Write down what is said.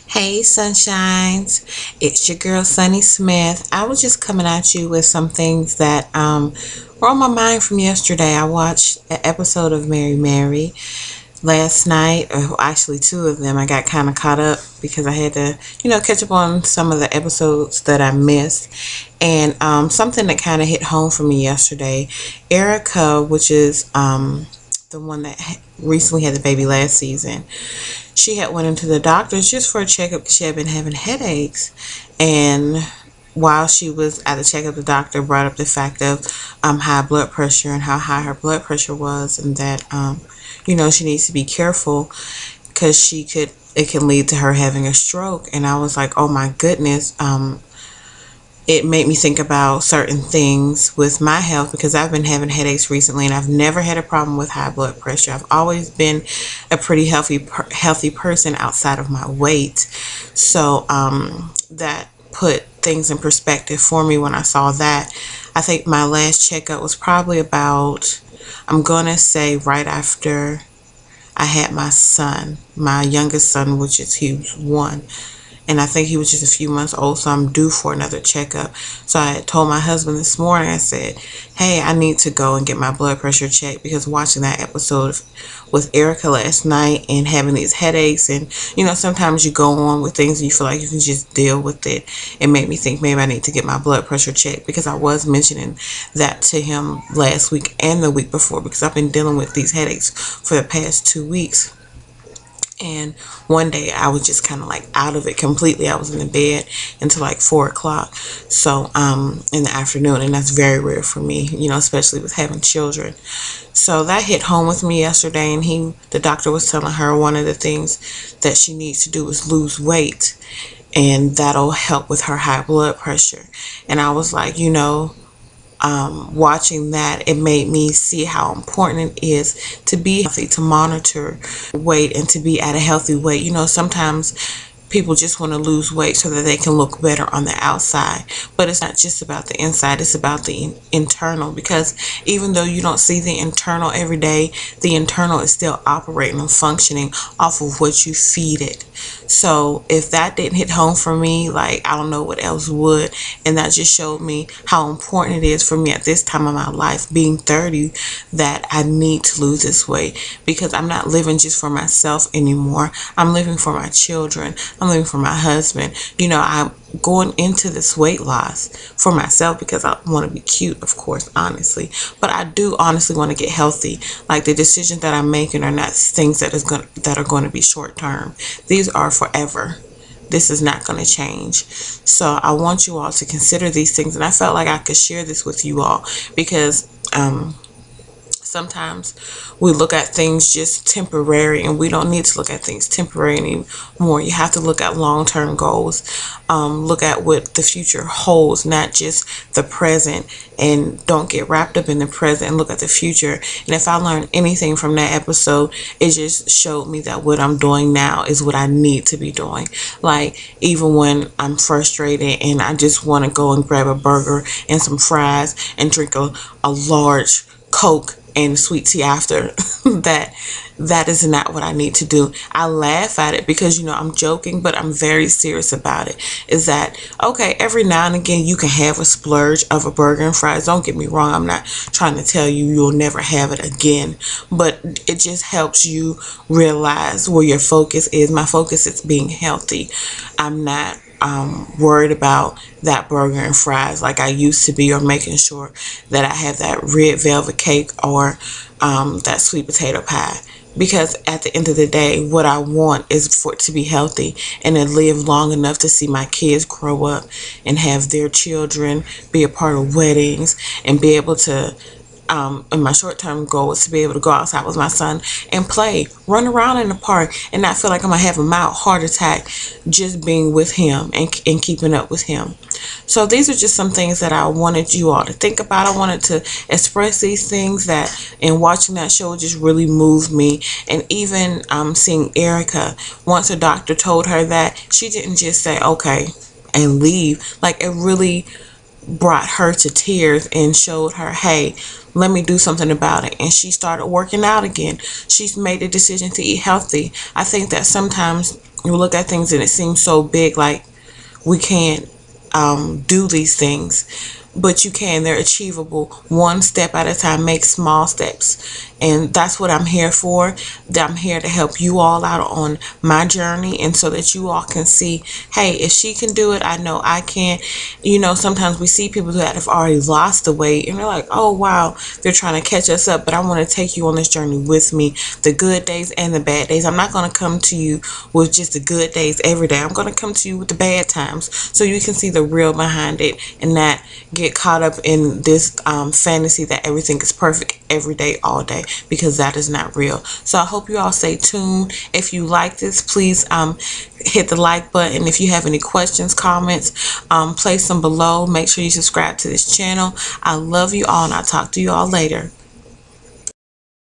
Hey, sunshines. It's your girl, Sunny Smith. I was just coming at you with some things that were on my mind from yesterday. I watched an episode of Mary Mary last night, or actually two of them. I got kind of caught up because I had to, catch up on some of the episodes that I missed. And something that kind of hit home for me yesterday, Erica, which is the one that recently had the baby last season, she had went into the doctor's just for a checkup because she had been having headaches. And while she was at the checkup, the doctor brought up the fact of high blood pressure and how high her blood pressure was, and that she needs to be careful because it can lead to her having a stroke. And I was like, oh my goodness. It made me think about certain things with my health because I've been having headaches recently, and I've never had a problem with high blood pressure. I've always been a pretty healthy person outside of my weight. So that put things in perspective for me when I saw that. I think my last checkup was probably about, I'm going to say right after I had my son, my youngest son, which is he was 1. And I think he was just a few months old, so I'm due for another checkup. So I told my husband this morning, I said, hey, I need to go and get my blood pressure checked, because watching that episode with Erica last night and having these headaches, and sometimes you go on with things and you feel like you can just deal with it. It made me think maybe I need to get my blood pressure checked, because I was mentioning that to him last week and the week before, because I've been dealing with these headaches for the past 2 weeks. And one day I was just kind of like out of it completely. I was in the bed until like 4 o'clock. So, in the afternoon, and that's very rare for me, especially with having children. So that hit home with me yesterday, and the doctor was telling her one of the things that she needs to do is lose weight, and that'll help with her high blood pressure. And I was like, watching that, it made me see how important it is to be healthy, to monitor weight, and to be at a healthy weight. Sometimes people just want to lose weight so that they can look better on the outside, but it's not just about the inside, it's about the internal, because even though you don't see the internal every day, the internal is still operating and functioning off of what you feed it. So if that didn't hit home for me, like, I don't know what else would. And that just showed me how important it is for me at this time of my life, being 30, that I need to lose this weight, because I'm not living just for myself anymore. I'm living for my children. I'm living for my husband. I'm going into this weight loss for myself because I want to be cute, of course, honestly. But I do honestly want to get healthy. Like, the decisions that I'm making are not things that are going to be short term. These are forever. This is not going to change. So I want you all to consider these things, and I felt like I could share this with you all because sometimes we look at things just temporary, and we don't need to look at things temporary anymore. You have to look at long-term goals. Look at what the future holds, not just the present, and don't get wrapped up in the present, and look at the future. And if I learned anything from that episode, it just showed me that what I'm doing now is what I need to be doing. Like, even when I'm frustrated and I just want to go and grab a burger and some fries and drink a large Coke and sweet tea after, that is not what I need to do. I laugh at it because I'm joking, but I'm very serious about it. Is that okay? Every now and again you can have a splurge of a burger and fries. Don't get me wrong, I'm not trying to tell you you'll never have it again, but it just helps you realize where your focus is. My focus is being healthy. I'm not worried about that burger and fries like I used to be, or making sure that I have that red velvet cake or that sweet potato pie. Because at the end of the day, what I want is for it to be healthy and to live long enough to see my kids grow up and have their children be a part of weddings, and be able to and my short-term goal is to be able to go outside with my son and play, run around in the park, and not feel like I'm going to have a mild heart attack just being with him and keeping up with him. So these are just some things that I wanted you all to think about. I wanted to express these things that, in watching that show, just really moved me. And even seeing Erica, once her doctor told her that, she didn't just say, okay, and leave. Like, it really brought her to tears and showed her, hey, let me do something about it. And she started working out again. She's made a decision to eat healthy. I think that sometimes we look at things and it seems so big, like we can't do these things, but you can. They're achievable, one step at a time. Make small steps, and that's what I'm here for. That I'm here to help you all out on my journey, and so that you all can see, hey, if she can do it, I know I can. You know, sometimes we see people that have already lost the weight and we're like, oh wow, they're trying to catch us up, but I want to take you on this journey with me, the good days and the bad days. I'm not going to come to you with just the good days every day. I'm going to come to you with the bad times so you can see the real behind it, and not get caught up in this fantasy that everything is perfect every day, all day, because that is not real. So I hope you all stay tuned. If you like this, please hit the like button. If you have any questions, comments, place them below. Make sure you subscribe to this channel. I love you all, and I'll talk to you all later.